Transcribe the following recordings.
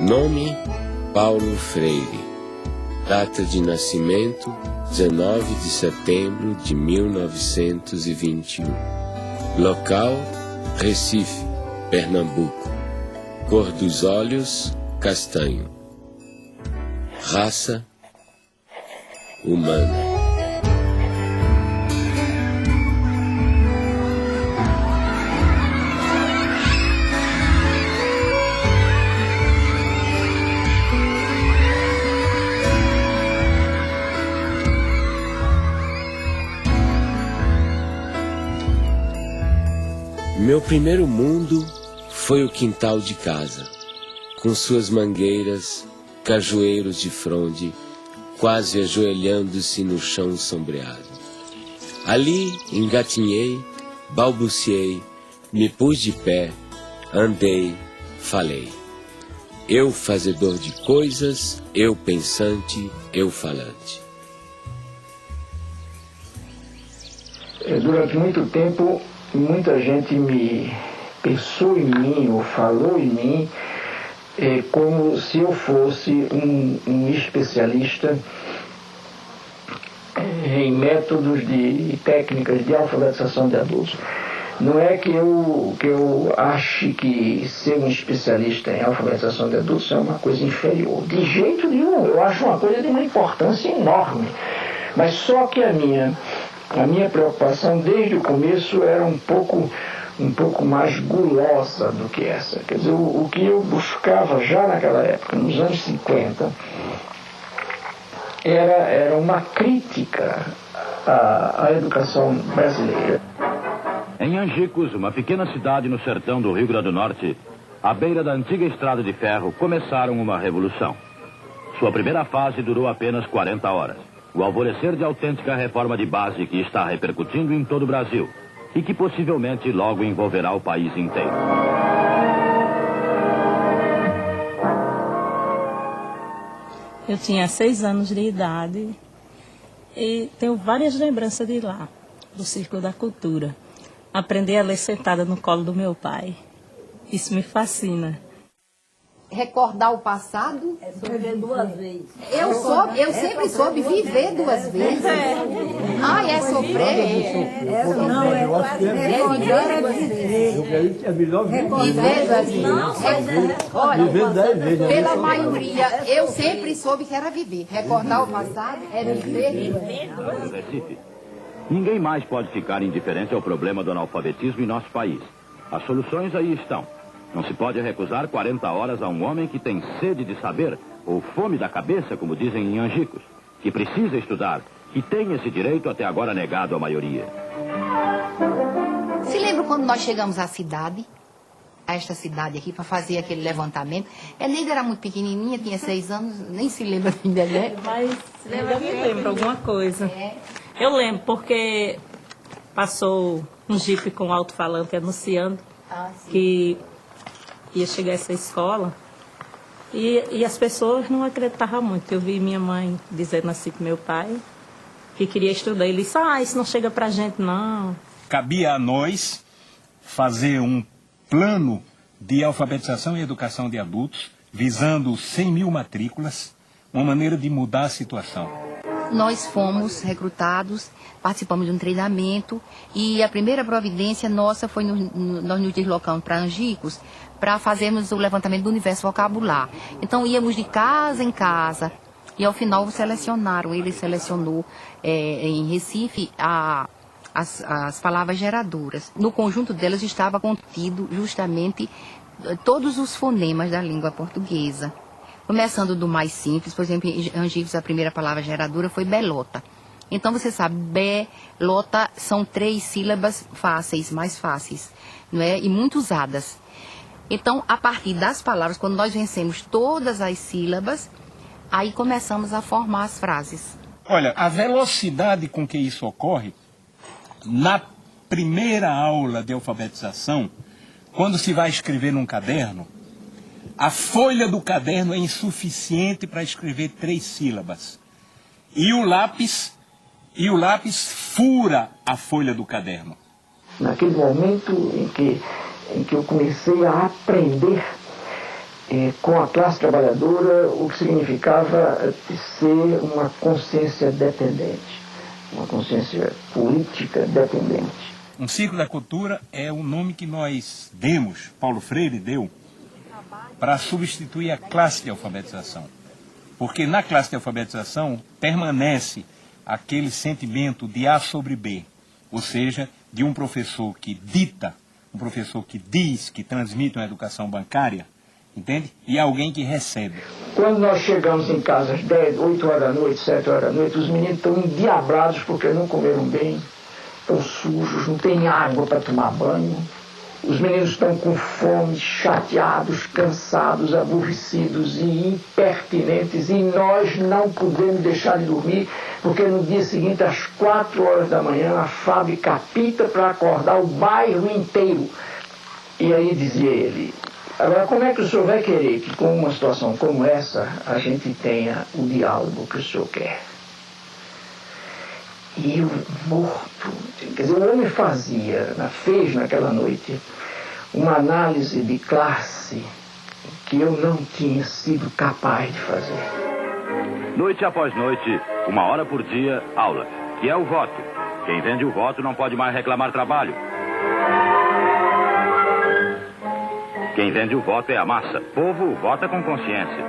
Nome: Paulo Freire. Data de nascimento: 19 de setembro de 1921. Local: Recife, Pernambuco. Cor dos olhos: castanho. Raça: humana. Meu primeiro mundo foi o quintal de casa, com suas mangueiras, cajueiros de fronde, quase ajoelhando-se no chão sombreado. Ali engatinhei, balbuciei, me pus de pé, andei, falei. Eu fazedor de coisas, eu pensante, eu falante. Durante muito tempo, muita gente me pensou em mim ou falou em mim como se eu fosse um especialista em métodos e técnicas de alfabetização de adultos. Não é que eu ache que ser um especialista em alfabetização de adultos é uma coisa inferior. De jeito nenhum, eu acho uma coisa de uma importância enorme. Mas só que a minha preocupação desde o começo era um pouco mais gulosa do que essa. Quer dizer, o que eu buscava já naquela época, nos anos 50, era uma crítica à educação brasileira. Em Angicos, uma pequena cidade no sertão do Rio Grande do Norte, à beira da antiga estrada de ferro, começaram uma revolução. Sua primeira fase durou apenas 40 horas. O alvorecer de autêntica reforma de base que está repercutindo em todo o Brasil e que possivelmente logo envolverá o país inteiro. Eu tinha 6 anos de idade e tenho várias lembranças de lá, do Círculo da Cultura. Aprendi a ler sentada no colo do meu pai. Isso me fascina. Recordar o passado? Viver 2 vezes. Eu sempre soube viver 2 vezes. Ai, é sofrer? Não, é recordar é viver. Viver 2 vezes. Olha, pela maioria, eu sempre soube que era viver. Recordar o passado é viver. Recife. Ninguém mais pode ficar indiferente ao problema do analfabetismo em nosso país. As soluções aí estão. Não se pode recusar 40 horas a um homem que tem sede de saber, ou fome da cabeça, como dizem em Angicos, que precisa estudar, que tem esse direito até agora negado à maioria. Se lembra quando nós chegamos à cidade, a esta cidade aqui, para fazer aquele levantamento? A Neida era muito pequenininha, tinha 6 anos, nem se lembra ainda, né? Mas eu me lembro alguma coisa. Eu lembro porque passou um jipe com alto-falante anunciando que ia chegar essa escola e as pessoas não acreditavam muito. Eu vi minha mãe dizendo assim para meu pai que queria estudar. Ele disse, isso não chega pra gente não. Cabia a nós fazer um plano de alfabetização e educação de adultos visando 100 mil matrículas, uma maneira de mudar a situação. Nós fomos recrutados, participamos de um treinamento e a primeira providência nossa foi nós nos deslocamos para Angicos para fazermos o levantamento do universo vocabular. Então íamos de casa em casa e ao final selecionaram, ele selecionou em Recife as palavras geradoras. No conjunto delas estava contido justamente todos os fonemas da língua portuguesa. Começando do mais simples, por exemplo, em Angicos a primeira palavra geradora foi belota. Então você sabe, belota são 3 sílabas fáceis, mais fáceis, não é? E muito usadas. Então, a partir das palavras, quando nós vencemos todas as sílabas, aí começamos a formar as frases. Olha, a velocidade com que isso ocorre, na primeira aula de alfabetização, quando se vai escrever num caderno, a folha do caderno é insuficiente para escrever 3 sílabas. E o lápis fura a folha do caderno. Naquele momento em que eu comecei a aprender com a classe trabalhadora, o que significava ser uma consciência dependente, uma consciência política dependente. Um ciclo da cultura é o nome que nós demos, Paulo Freire deu, para substituir a classe de alfabetização. Porque na classe de alfabetização permanece aquele sentimento de A sobre B, ou seja, de um professor que dita, um professor que diz, que transmite uma educação bancária, entende? E alguém que recebe. Quando nós chegamos em casa às 10, 8 horas da noite, 7 horas da noite, os meninos estão endiabrados porque não comeram bem, estão sujos, não tem água para tomar banho. Os meninos estão com fome, chateados, cansados, aborrecidos e impertinentes, e nós não podemos deixar de dormir, porque no dia seguinte, às 4 horas da manhã, a fábrica apita para acordar o bairro inteiro. E aí dizia ele: agora, como é que o senhor vai querer que, com uma situação como essa, a gente tenha o diálogo que o senhor quer? E eu morto, quer dizer, o homem fez naquela noite uma análise de classe que eu não tinha sido capaz de fazer. Noite após noite, 1 hora por dia, aula, que é o voto. Quem vende o voto não pode mais reclamar trabalho. Quem vende o voto é a massa. Povo vota com consciência.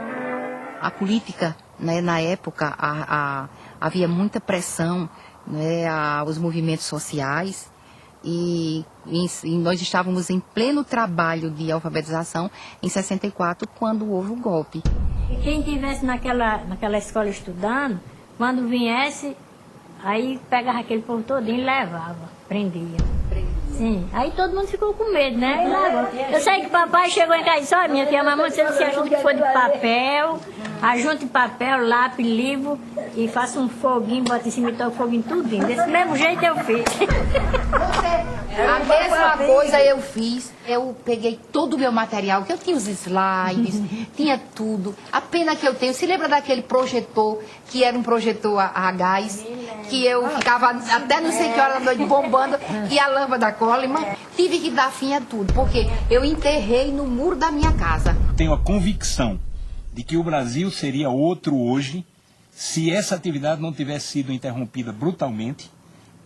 A política, né, na época, havia muita pressão, né, aos movimentos sociais, e nós estávamos em pleno trabalho de alfabetização em 64, quando houve o golpe. E quem estivesse naquela escola estudando, quando viesse, aí pegava aquele povo todinho e levava, prendia. Sim, aí todo mundo ficou com medo, né? Eu sei que papai chegou em casa e disse: olha, minha filha, mamãe, você disse ajuda que for de papel, ajunte papel, lápis, livro, e faça um foguinho, bota em cima e toca o foguinho tudinho. Desse mesmo jeito eu fiz. A mesma coisa eu fiz. Eu peguei todo o meu material, que eu tinha os slides, tinha tudo. A pena que eu tenho, se lembra daquele projetor, que era um projetor a gás, que eu ficava até não sei que hora da noite bombando, e a lâmpada Coleman, tive que dar fim a tudo, porque eu enterrei no muro da minha casa. Tenho a convicção de que o Brasil seria outro hoje se essa atividade não tivesse sido interrompida brutalmente,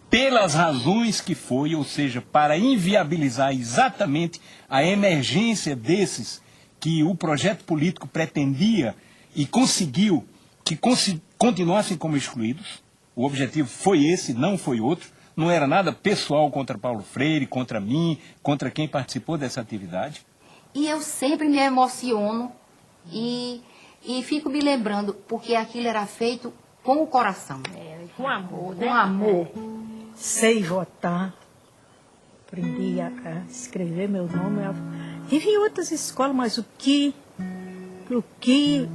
pelas razões que foi, ou seja, para inviabilizar exatamente a emergência desses que o projeto político pretendia e conseguiu que continuassem como excluídos. O objetivo foi esse, não foi outro. Não era nada pessoal contra Paulo Freire, contra mim, contra quem participou dessa atividade. E eu sempre me emociono e fico me lembrando, porque aquilo era feito com o coração. Com amor, né? Com amor. Sei votar, aprendi a escrever meu nome. Tive em outras escolas, mas o que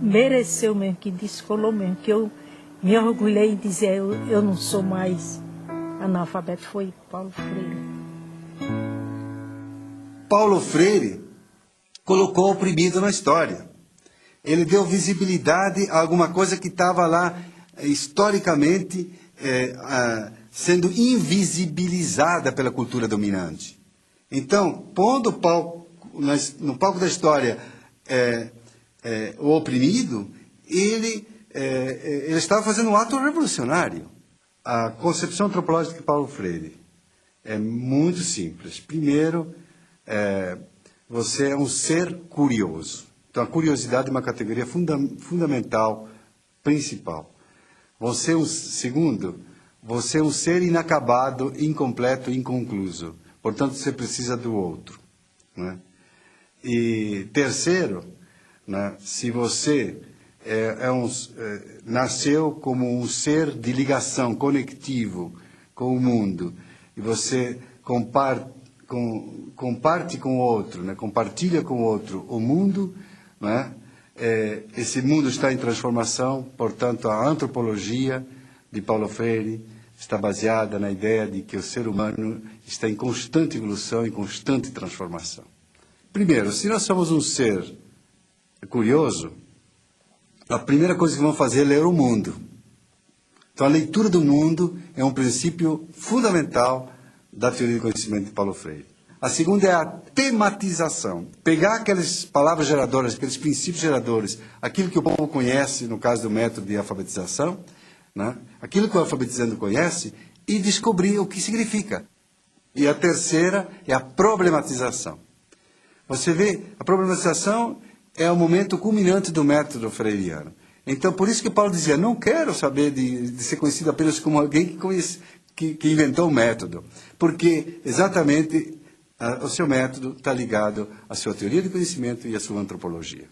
mereceu mesmo, que descolou mesmo, que eu me orgulhei em dizer eu não sou mais analfabeto, foi Paulo Freire. Paulo Freire colocou o oprimido na história. Ele deu visibilidade a alguma coisa que estava lá historicamente sendo invisibilizada pela cultura dominante. Então, pondo no palco da história o oprimido, ele estava fazendo um ato revolucionário. A concepção antropológica de Paulo Freire é muito simples. Primeiro, você é um ser curioso. Então, a curiosidade é uma categoria fundamental, principal. Segundo, você é um ser inacabado, incompleto, inconcluso. Portanto, você precisa do outro. Né? E terceiro, né, se você nasceu como um ser de ligação, conectivo com o mundo, e você comparte com o outro, né, compartilha com o outro o mundo, né, esse mundo está em transformação. Portanto, a antropologia de Paulo Freire está baseada na ideia de que o ser humano está em constante evolução, em constante transformação. Primeiro, se nós somos um ser curioso, a primeira coisa que vamos fazer é ler o mundo. Então, a leitura do mundo é um princípio fundamental da teoria do conhecimento de Paulo Freire. A segunda é a tematização. Pegar aquelas palavras geradoras, aqueles princípios geradores, aquilo que o povo conhece, no caso do método de alfabetização, né? Aquilo que o alfabetizando conhece, e descobrir o que significa. E a terceira é a problematização. Você vê, a problematização é o momento culminante do método freiriano. Então, por isso que Paulo dizia, não quero saber de ser conhecido apenas como alguém que inventou o método. Porque, exatamente, o seu método está ligado à sua teoria de conhecimento e à sua antropologia.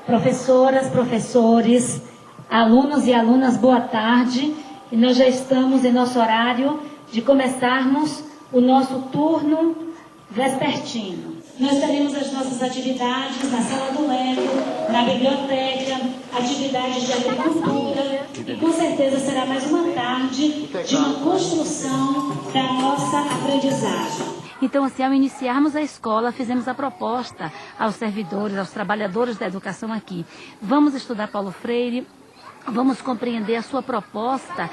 Professoras, professores, alunos e alunas, boa tarde. E nós já estamos em nosso horário de começarmos o nosso turno vespertino. Nós teremos as nossas atividades na sala do Lego, na biblioteca, atividades de agricultura, e com certeza será mais uma tarde de uma construção da nossa aprendizagem. Então, assim, ao iniciarmos a escola, fizemos a proposta aos servidores, aos trabalhadores da educação aqui. Vamos estudar Paulo Freire, vamos compreender a sua proposta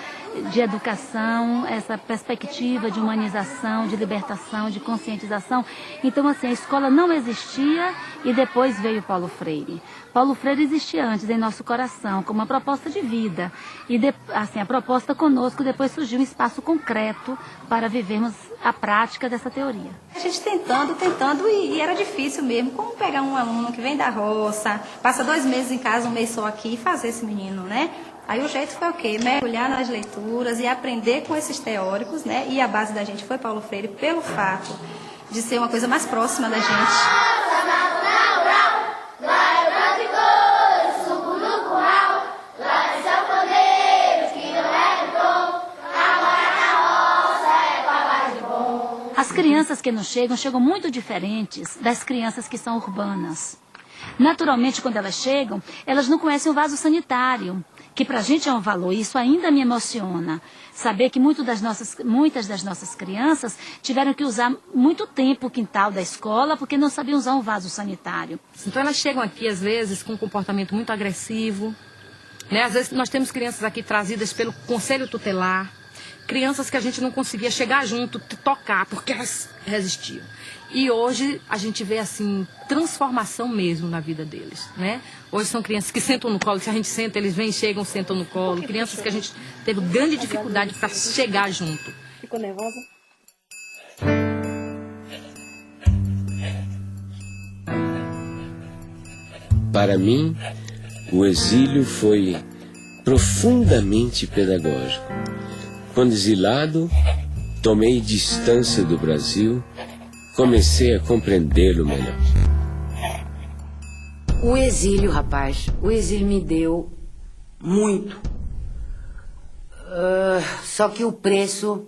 de educação, essa perspectiva de humanização, de libertação, de conscientização. Então, assim, a escola não existia e depois veio Paulo Freire. Paulo Freire existia antes em nosso coração, como uma proposta de vida. E, assim, a proposta conosco, depois surgiu um espaço concreto para vivermos a prática dessa teoria. A gente tentando, e era difícil mesmo. Como pegar um aluno que vem da roça, passa 2 meses em casa, 1 mês só aqui, e fazer esse menino, né? Aí o jeito foi o quê? Mergulhar nas leituras e aprender com esses teóricos, né? E a base da gente foi Paulo Freire, pelo fato de ser uma coisa mais próxima da gente. As crianças que nos chegam muito diferentes das crianças que são urbanas. Naturalmente, quando elas chegam, elas não conhecem o vaso sanitário, que para a gente é um valor, e isso ainda me emociona. Saber que muitas das nossas crianças tiveram que usar muito tempo o quintal da escola porque não sabiam usar um vaso sanitário. Então elas chegam aqui, às vezes, com um comportamento muito agressivo, né? Às vezes nós temos crianças aqui trazidas pelo conselho tutelar, crianças que a gente não conseguia chegar junto, tocar, porque elas resistiam. E hoje a gente vê, assim, transformação mesmo na vida deles, né? Hoje são crianças que sentam no colo, se a gente senta, eles vêm, chegam, sentam no colo. Crianças que a gente teve grande dificuldade para chegar junto. Ficou nervosa? Para mim, o exílio foi profundamente pedagógico. Quando exilado, tomei distância do Brasil, comecei a compreendê-lo melhor. O exílio, rapaz, o exílio me deu muito. Só que o preço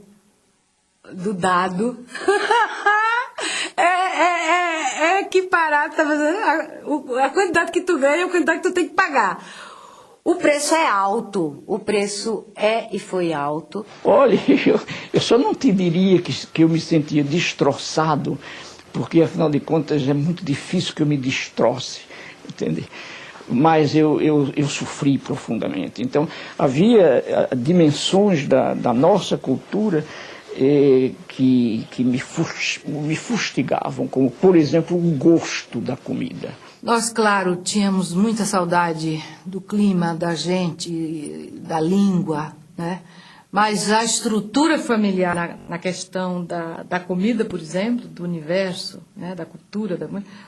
do dado é equiparado, tá fazendo? A quantidade que tu ganha é a quantidade que tu tem que pagar. O preço é alto, o preço é e foi alto. Olha, eu só não te diria que eu me sentia destroçado, porque afinal de contas é muito difícil que eu me destroce, entende? Mas eu sofri profundamente. Então havia dimensões da nossa cultura que me fustigavam, como por exemplo o gosto da comida. Nós, claro, tínhamos muita saudade do clima, da gente, da língua, né? Mas a estrutura familiar na questão da comida, por exemplo, do universo, né? Da cultura,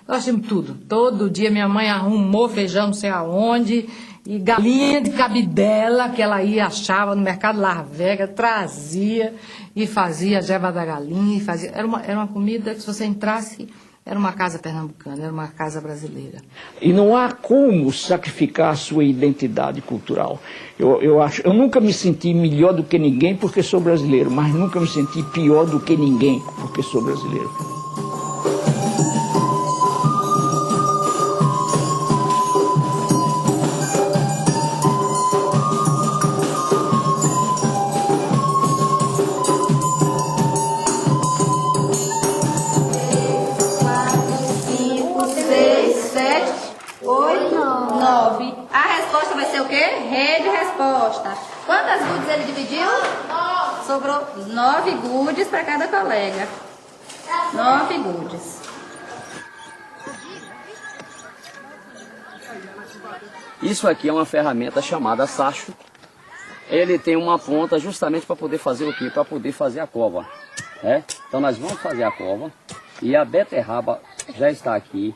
nós tínhamos tudo. Todo dia minha mãe arrumou feijão não sei aonde, e galinha de cabidela, que ela ia, achava no mercado Las Vegas, trazia e fazia a jeba da galinha. Era uma comida que se você entrasse... Era uma casa pernambucana, era uma casa brasileira. E não há como sacrificar a sua identidade cultural. Eu nunca me senti melhor do que ninguém porque sou brasileiro, mas nunca me senti pior do que ninguém porque sou brasileiro. A resposta vai ser o quê? Rede resposta. Quantas gudes ele dividiu? 9. sobrou 9 goodies para cada colega. 9 goodies. Isso aqui é uma ferramenta chamada sacho. Ele tem uma ponta justamente para poder fazer o quê? Para poder fazer a cova. Então nós vamos fazer a cova e a beterraba já está aqui.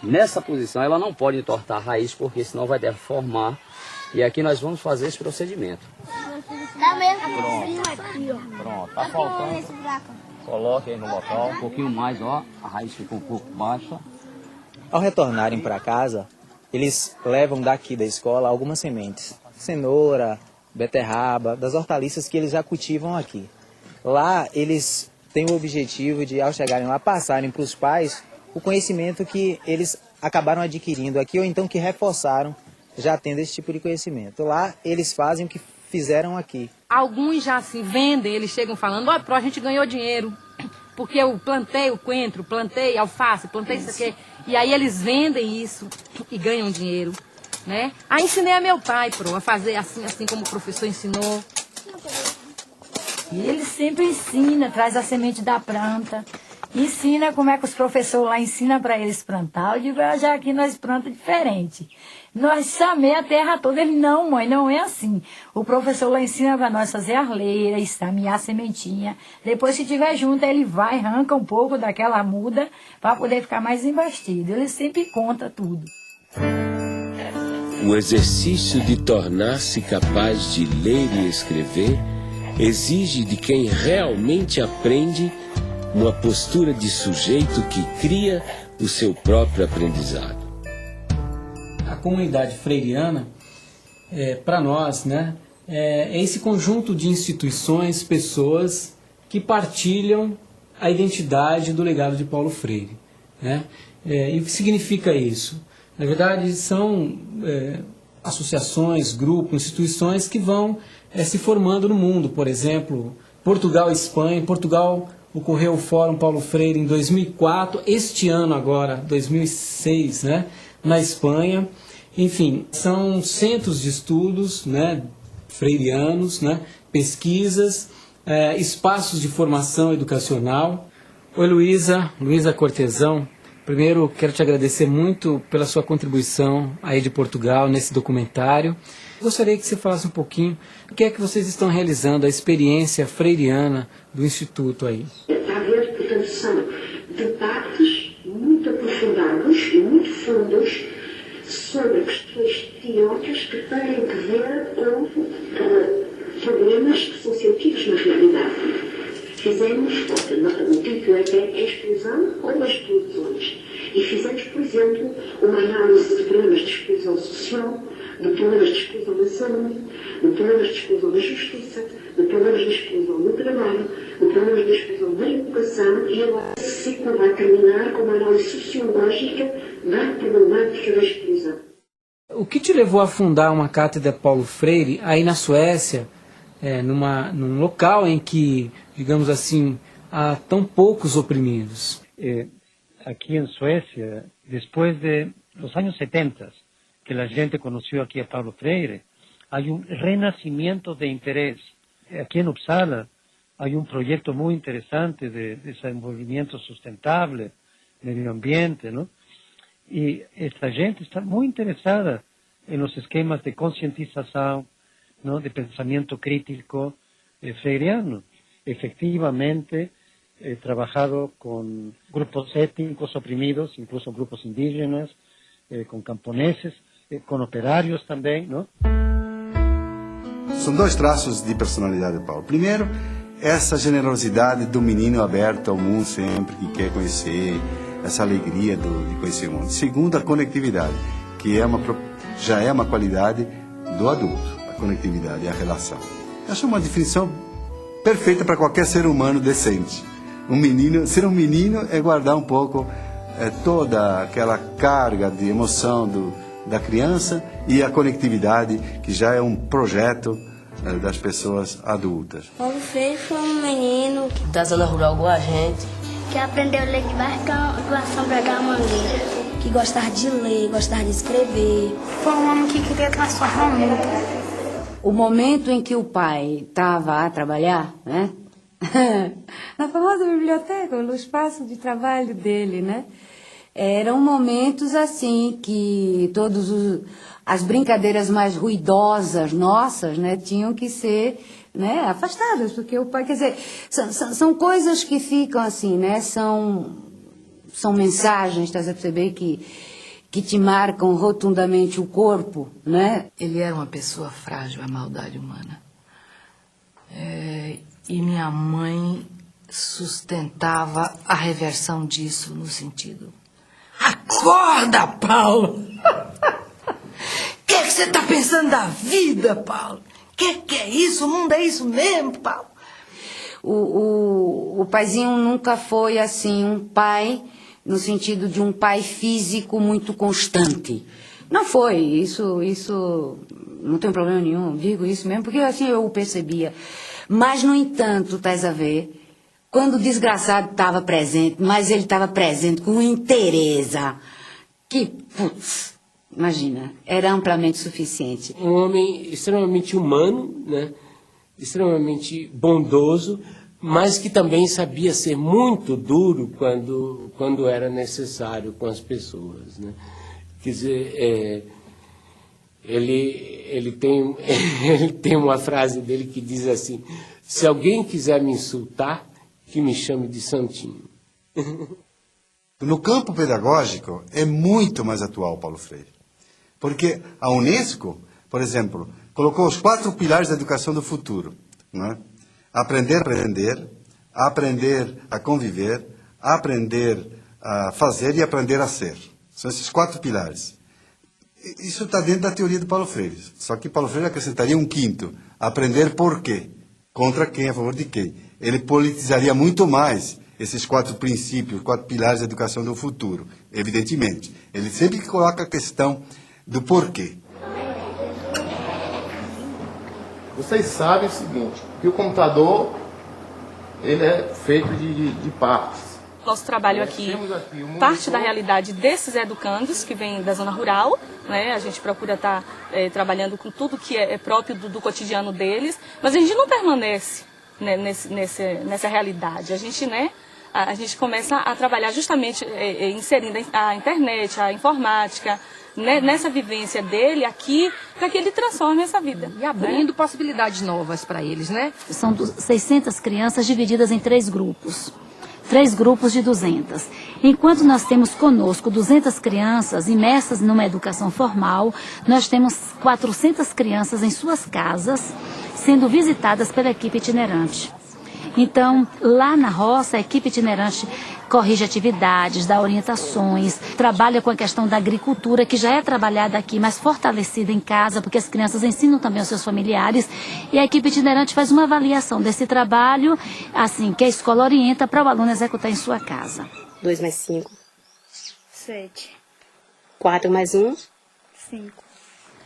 Nessa posição ela não pode entortar a raiz porque senão vai deformar. E aqui nós vamos fazer esse procedimento. Pronto, tá faltando. Coloque aí no local, um pouquinho mais, ó. A raiz ficou um pouco baixa. Ao retornarem para casa, eles levam daqui da escola algumas sementes. Cenoura, beterraba, das hortaliças que eles já cultivam aqui. Lá eles têm o objetivo de, ao chegarem lá, passarem para os pais o conhecimento que eles acabaram adquirindo aqui ou então que reforçaram já tendo esse tipo de conhecimento. Lá eles fazem o que fizeram aqui. Alguns já se vendem, eles chegam falando, ó, a gente ganhou dinheiro, porque eu plantei o coentro, plantei alface, plantei isso aqui. E aí eles vendem isso e ganham dinheiro, né? Aí ensinei a meu pai, a fazer assim como o professor ensinou. E ele sempre ensina, traz a semente da planta, ensina como é que os professores lá ensinam para eles plantar. Eu digo, já aqui nós plantamos diferente. Nós chamei a terra toda. Ele, não, mãe, não é assim. O professor lá ensina para nós fazer arleira, estamear a sementinha. Depois, se tiver junto, ele vai, arranca um pouco daquela muda para poder ficar mais embastido. Ele sempre conta tudo. O exercício de tornar-se capaz de ler e escrever exige de quem realmente aprende uma postura de sujeito que cria o seu próprio aprendizado. A comunidade freiriana, para nós, né, é esse conjunto de instituições, pessoas que partilham a identidade do legado de Paulo Freire, né? E o que significa isso? Na verdade, são associações, grupos, instituições que vão se formando no mundo. Por exemplo, Portugal e Espanha. Em Portugal ocorreu o Fórum Paulo Freire em 2004, este ano agora, 2006, né, na Espanha. Enfim, são centros de estudos, né, freirianos, né, pesquisas, espaços de formação educacional. Oi, Luísa Cortesão. Primeiro, quero te agradecer muito pela sua contribuição aí de Portugal nesse documentário. Gostaria que você falasse um pouquinho o que é que vocês estão realizando, a experiência freiriana do Instituto aí. Está a ver, portanto, são debates muito aprofundados e muito fundos sobre questões teóricas que têm que ver com problemas que são sentidos na realidade. Fizemos, o título é a exclusão ou as exclusões. E fizemos, por exemplo, uma análise de problemas de exclusão social, de problemas de exclusão na saúde, de problemas de exclusão na justiça, de problemas de exclusão no trabalho, de problemas de exclusão na educação, e agora se vai terminar com uma análise sociológica da problemática da exclusão. O que te levou a fundar uma cátedra Paulo Freire aí na Suécia, num local em que, digamos assim, há tão poucos oprimidos? Aquí en Suecia, después de los años 70, que la gente conoció aquí a Paulo Freire, hay un renacimiento de interés. Aquí en Uppsala hay un proyecto muy interesante de desenvolvimiento sustentable, medio ambiente, ¿no? Y esta gente está muy interesada en los esquemas de concientización, ¿no?, de pensamiento crítico freiriano. Efectivamente, he trabajado con grupos étnicos oprimidos, incluso grupos indígenas, con camponeses, con operários também, não? São dois traços de personalidade de Paulo. Primeiro, essa generosidade do menino aberto ao mundo sempre, que quer conhecer, essa alegria de conhecer o mundo. Segundo, a conectividade, que já é uma qualidade do adulto, a conectividade e a relação. Eu acho uma definição perfeita para qualquer ser humano decente. Ser um menino é guardar um pouco toda aquela carga de emoção da criança e a conectividade, que já é um projeto das pessoas adultas. Paulo Freire foi um menino da zona rural igual a gente, que aprendeu a ler debaixo da sombra da mangueira, que gostava de ler, gostava de escrever. Foi um homem que queria transformar o mundo. o momento em que o pai estava a trabalhar, né? Na famosa biblioteca, no espaço de trabalho dele, né? Eram momentos assim que as brincadeiras mais ruidosas nossas, né, tinham que ser, né, afastadas, porque o pai, quer dizer, são coisas que ficam assim, né? São mensagens, estás a perceber, que te marcam rotundamente o corpo, né? Ele era uma pessoa frágil à maldade humana. E minha mãe sustentava a reversão disso no sentido: acorda, Paulo! O que você está pensando da vida, Paulo? Que é isso? O mundo é isso mesmo, Paulo? O paizinho nunca foi assim um pai no sentido de um pai físico muito constante. Não foi, isso não tem problema nenhum, digo isso mesmo, porque assim eu o percebia. Mas, no entanto, estás a ver, quando o desgraçado estava presente, mas ele estava presente com interesse, que, putz, imagina, era amplamente suficiente. Um homem extremamente humano, né? Extremamente bondoso, mas que também sabia ser muito duro quando era necessário com as pessoas, né? Quer dizer, ele tem uma frase dele que diz assim: se alguém quiser me insultar, que me chame de santinho. No campo pedagógico é muito mais atual Paulo Freire, porque a Unesco, por exemplo, colocou os 4 pilares da educação do futuro, né? Aprender a conviver, aprender a fazer e aprender a ser. São esses 4 pilares. Isso está dentro da teoria do Paulo Freire. Só que Paulo Freire acrescentaria um 5º, aprender por quê, contra quem, a favor de quem. Ele politizaria muito mais esses 4 princípios, 4 pilares da educação do futuro, evidentemente. Ele sempre coloca a questão do porquê. Vocês sabem o seguinte, que o computador ele é feito de partes. Nosso trabalho aqui parte da realidade desses educandos que vêm da zona rural, né? A gente procura estar trabalhando com tudo que é próprio do cotidiano deles, mas a gente não permanece, né, nessa realidade. A gente começa a trabalhar justamente inserindo a internet, a informática, né, nessa vivência dele aqui, para que ele transforme essa vida. E abrindo possibilidades novas para eles, né? São 600 crianças divididas em 3 grupos. 3 grupos de 200. Enquanto nós temos conosco 200 crianças imersas numa educação formal, nós temos 400 crianças em suas casas, sendo visitadas pela equipe itinerante. Então, lá na roça, a equipe itinerante corrige atividades, dá orientações, trabalha com a questão da agricultura, que já é trabalhada aqui, mas fortalecida em casa, porque as crianças ensinam também aos seus familiares, e a equipe itinerante faz uma avaliação desse trabalho, assim, que a escola orienta para o aluno executar em sua casa. 2 mais 5. 7. 4 mais 1. 5.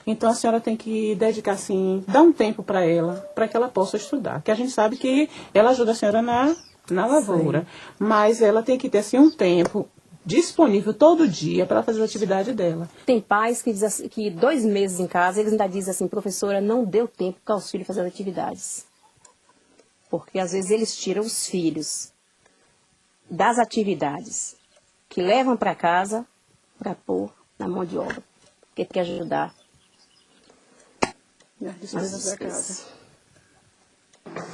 Então a senhora tem que dedicar, assim, dar um tempo para ela, para que ela possa estudar. Que a gente sabe que ela ajuda a senhora na lavoura, sim, mas ela tem que ter, assim, um tempo disponível todo dia para fazer a atividade dela. Tem pais que dizem assim, que 2 meses em casa, eles ainda dizem assim: professora, não deu tempo para os filhos fazer as atividades. Porque às vezes eles tiram os filhos das atividades que levam para casa para pôr na mão de obra, porque tem que ajudar.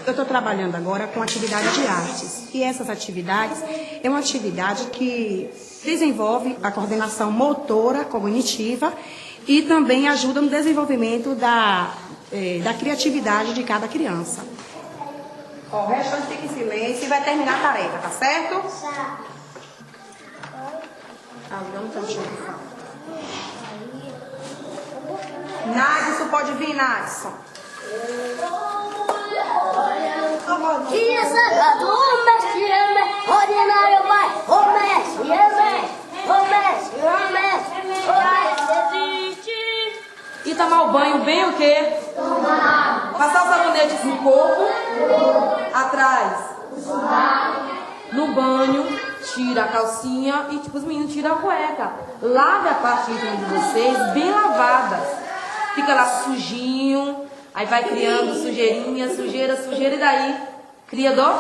Eu estou trabalhando agora com atividade de artes. E essas atividades é uma atividade que desenvolve a coordenação motora, cognitiva e também ajuda no desenvolvimento da criatividade de cada criança. O restante fica em silêncio e vai terminar a tarefa, tá certo? Nadson, pode vir, Nadson. Dia sagrado, o mestre é ordinário, vai. O mestre E tomar o banho bem o quê? Passar o sabonete no corpo, atrás. No banho, tira a calcinha e tipo os meninos tiram a cueca. Lave a parte íntima de vocês bem lavada. Fica lá sujinho, Aí vai criando sujeirinha, sujeira, sujeira, e daí cria dor?